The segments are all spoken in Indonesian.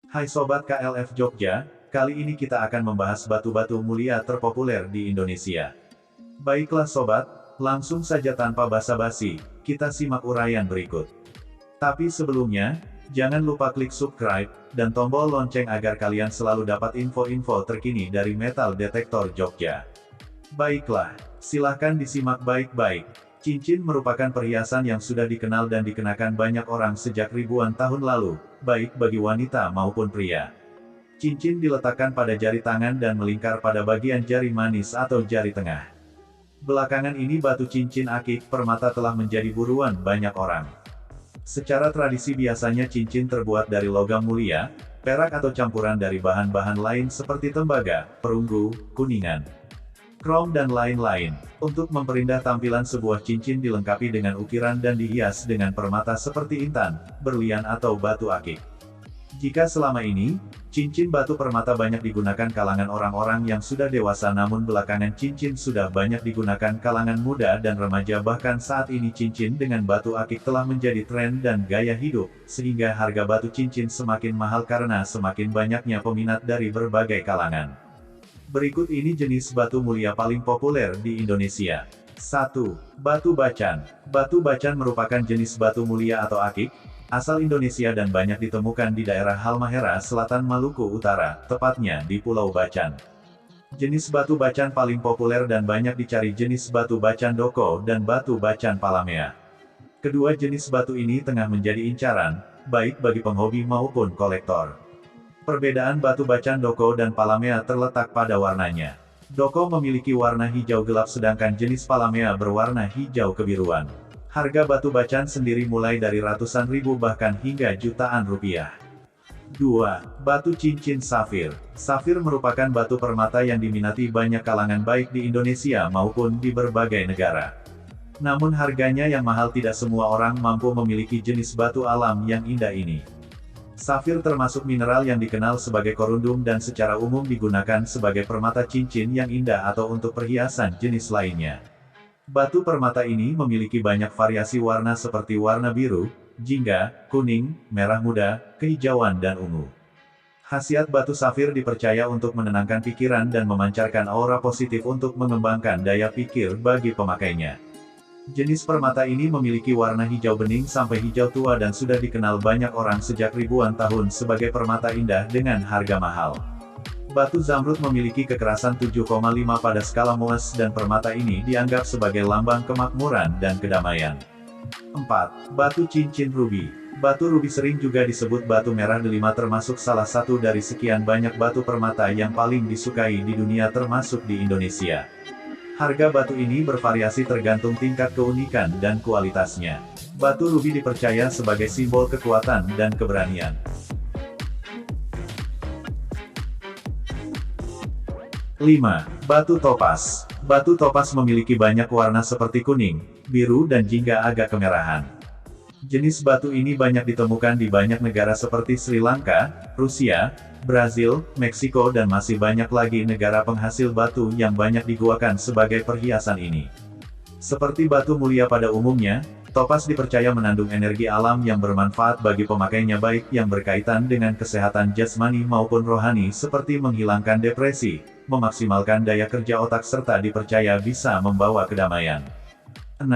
Hai Sobat KLF Jogja, kali ini kita akan membahas batu-batu mulia terpopuler di Indonesia. Baiklah Sobat, langsung saja tanpa basa-basi, kita simak uraian berikut. Tapi sebelumnya, jangan lupa klik subscribe, dan tombol lonceng agar kalian selalu dapat info-info terkini dari Metal Detektor Jogja. Baiklah, silahkan disimak baik-baik. Cincin merupakan perhiasan yang sudah dikenal dan dikenakan banyak orang sejak ribuan tahun lalu, baik bagi wanita maupun pria. Cincin diletakkan pada jari tangan dan melingkar pada bagian jari manis atau jari tengah. Belakangan ini batu cincin akik permata telah menjadi buruan banyak orang. Secara tradisi biasanya cincin terbuat dari logam mulia, perak atau campuran dari bahan-bahan lain seperti tembaga, perunggu, kuningan, krom dan lain-lain. Untuk memperindah tampilan sebuah cincin dilengkapi dengan ukiran dan dihias dengan permata seperti intan, berlian atau batu akik. Jika selama ini, cincin batu permata banyak digunakan kalangan orang-orang yang sudah dewasa, namun belakangan cincin sudah banyak digunakan kalangan muda dan remaja, bahkan saat ini cincin dengan batu akik telah menjadi tren dan gaya hidup, sehingga harga batu cincin semakin mahal karena semakin banyaknya peminat dari berbagai kalangan. Berikut ini jenis batu mulia paling populer di Indonesia. 1. Batu Bacan. Batu Bacan merupakan jenis batu mulia atau akik, asal Indonesia dan banyak ditemukan di daerah Halmahera Selatan, Maluku Utara, tepatnya di Pulau Bacan. Jenis batu bacan paling populer dan banyak dicari jenis batu bacan Doko dan batu bacan Palamea. Kedua jenis batu ini tengah menjadi incaran, baik bagi penghobi maupun kolektor. Perbedaan batu bacan Doko dan Palamea terletak pada warnanya. Doko memiliki warna hijau gelap sedangkan jenis Palamea berwarna hijau kebiruan. Harga batu bacan sendiri mulai dari ratusan ribu bahkan hingga jutaan rupiah. 2. Batu cincin safir. Safir merupakan batu permata yang diminati banyak kalangan baik di Indonesia maupun di berbagai negara. Namun harganya yang mahal, tidak semua orang mampu memiliki jenis batu alam yang indah ini. Safir termasuk mineral yang dikenal sebagai korundum dan secara umum digunakan sebagai permata cincin yang indah atau untuk perhiasan jenis lainnya. Batu permata ini memiliki banyak variasi warna seperti warna biru, jingga, kuning, merah muda, kehijauan dan ungu. Khasiat batu safir dipercaya untuk menenangkan pikiran dan memancarkan aura positif untuk mengembangkan daya pikir bagi pemakainya. Jenis permata ini memiliki warna hijau bening sampai hijau tua dan sudah dikenal banyak orang sejak ribuan tahun sebagai permata indah dengan harga mahal. Batu zamrud memiliki kekerasan 7,5 pada skala Mohs dan permata ini dianggap sebagai lambang kemakmuran dan kedamaian. 4. Batu cincin rubi. Batu rubi sering juga disebut batu merah delima, termasuk salah satu dari sekian banyak batu permata yang paling disukai di dunia termasuk di Indonesia. Harga batu ini bervariasi tergantung tingkat keunikan dan kualitasnya. Batu rubi dipercaya sebagai simbol kekuatan dan keberanian. 5. Batu topas. Batu topas memiliki banyak warna seperti kuning, biru dan jingga agak kemerahan. Jenis batu ini banyak ditemukan di banyak negara seperti Sri Lanka, Rusia, Brazil, Meksiko dan masih banyak lagi negara penghasil batu yang banyak digunakan sebagai perhiasan ini. Seperti batu mulia pada umumnya, topas dipercaya mengandung energi alam yang bermanfaat bagi pemakainya, baik yang berkaitan dengan kesehatan jasmani maupun rohani seperti menghilangkan depresi, memaksimalkan daya kerja otak serta dipercaya bisa membawa kedamaian. 6.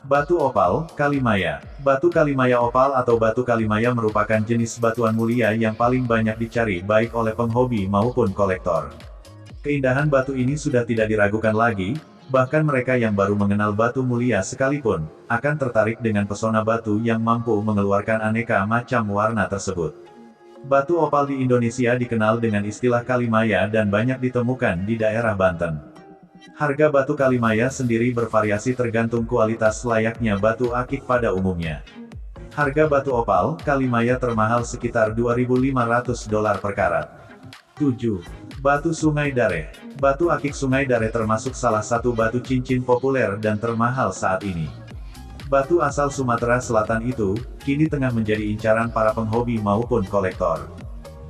Batu opal, Kalimaya. Batu Kalimaya opal atau batu Kalimaya merupakan jenis batuan mulia yang paling banyak dicari baik oleh penghobi maupun kolektor. Keindahan batu ini sudah tidak diragukan lagi, bahkan mereka yang baru mengenal batu mulia sekalipun, akan tertarik dengan pesona batu yang mampu mengeluarkan aneka macam warna tersebut. Batu opal di Indonesia dikenal dengan istilah Kalimaya dan banyak ditemukan di daerah Banten. Harga batu Kalimaya sendiri bervariasi tergantung kualitas, layaknya batu akik pada umumnya. Harga batu opal Kalimaya termahal sekitar $2.500 per karat. 7. Batu Sungai Dareh. Batu akik Sungai Dareh termasuk salah satu batu cincin populer dan termahal saat ini. Batu asal Sumatera Selatan itu, kini tengah menjadi incaran para penghobi maupun kolektor.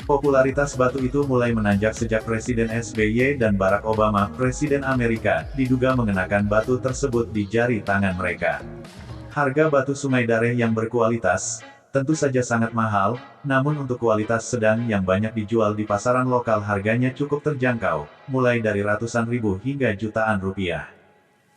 Popularitas batu itu mulai menanjak sejak Presiden SBY dan Barack Obama, Presiden Amerika, diduga mengenakan batu tersebut di jari tangan mereka. Harga batu Sungai Dareh yang berkualitas, tentu saja sangat mahal, namun untuk kualitas sedang yang banyak dijual di pasaran lokal harganya cukup terjangkau, mulai dari ratusan ribu hingga jutaan rupiah.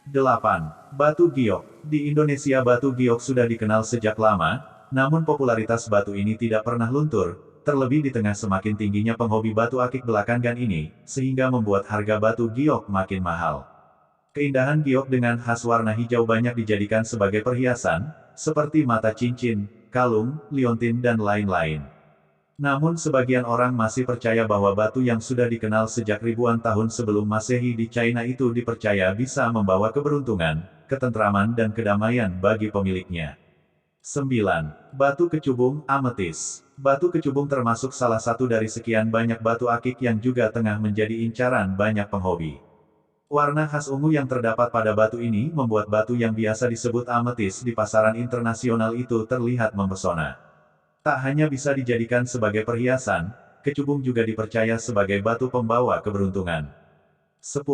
8. Batu giok. Di Indonesia batu giok sudah dikenal sejak lama, namun popularitas batu ini tidak pernah luntur, terlebih di tengah semakin tingginya penghobi batu akik belakangan ini, sehingga membuat harga batu giok makin mahal. Keindahan giok dengan khas warna hijau banyak dijadikan sebagai perhiasan, seperti mata cincin, kalung, liontin dan lain-lain. Namun sebagian orang masih percaya bahwa batu yang sudah dikenal sejak ribuan tahun sebelum Masehi di China itu dipercaya bisa membawa keberuntungan, ketentraman dan kedamaian bagi pemiliknya. 9. Batu kecubung, ametis. Batu kecubung termasuk salah satu dari sekian banyak batu akik yang juga tengah menjadi incaran banyak penghobi. Warna khas ungu yang terdapat pada batu ini membuat batu yang biasa disebut ametis di pasaran internasional itu terlihat mempesona. Tak hanya bisa dijadikan sebagai perhiasan, kecubung juga dipercaya sebagai batu pembawa keberuntungan. 10.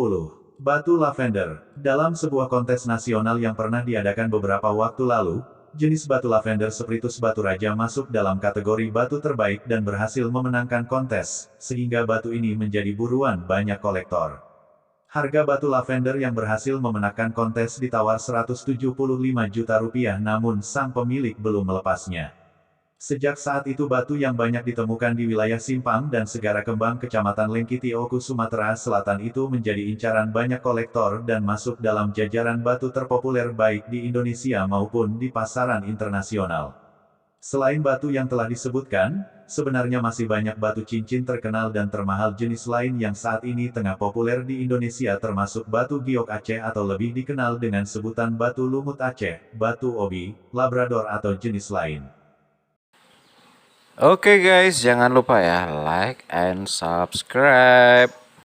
Batu lavender. Dalam sebuah kontes nasional yang pernah diadakan beberapa waktu lalu, jenis batu lavender Spiritus Batu Raja masuk dalam kategori batu terbaik dan berhasil memenangkan kontes, sehingga batu ini menjadi buruan banyak kolektor. Harga batu lavender yang berhasil memenangkan kontes ditawar 175 juta rupiah namun sang pemilik belum melepasnya. Sejak saat itu batu yang banyak ditemukan di wilayah Simpang dan Segara Kembang Kecamatan Lengkitioku Sumatera Selatan itu menjadi incaran banyak kolektor dan masuk dalam jajaran batu terpopuler baik di Indonesia maupun di pasaran internasional. Selain batu yang telah disebutkan, sebenarnya masih banyak batu cincin terkenal dan termahal jenis lain yang saat ini tengah populer di Indonesia termasuk batu giok Aceh atau lebih dikenal dengan sebutan batu lumut Aceh, batu obi, labrador atau jenis lain. Oke guys, jangan lupa ya like and subscribe.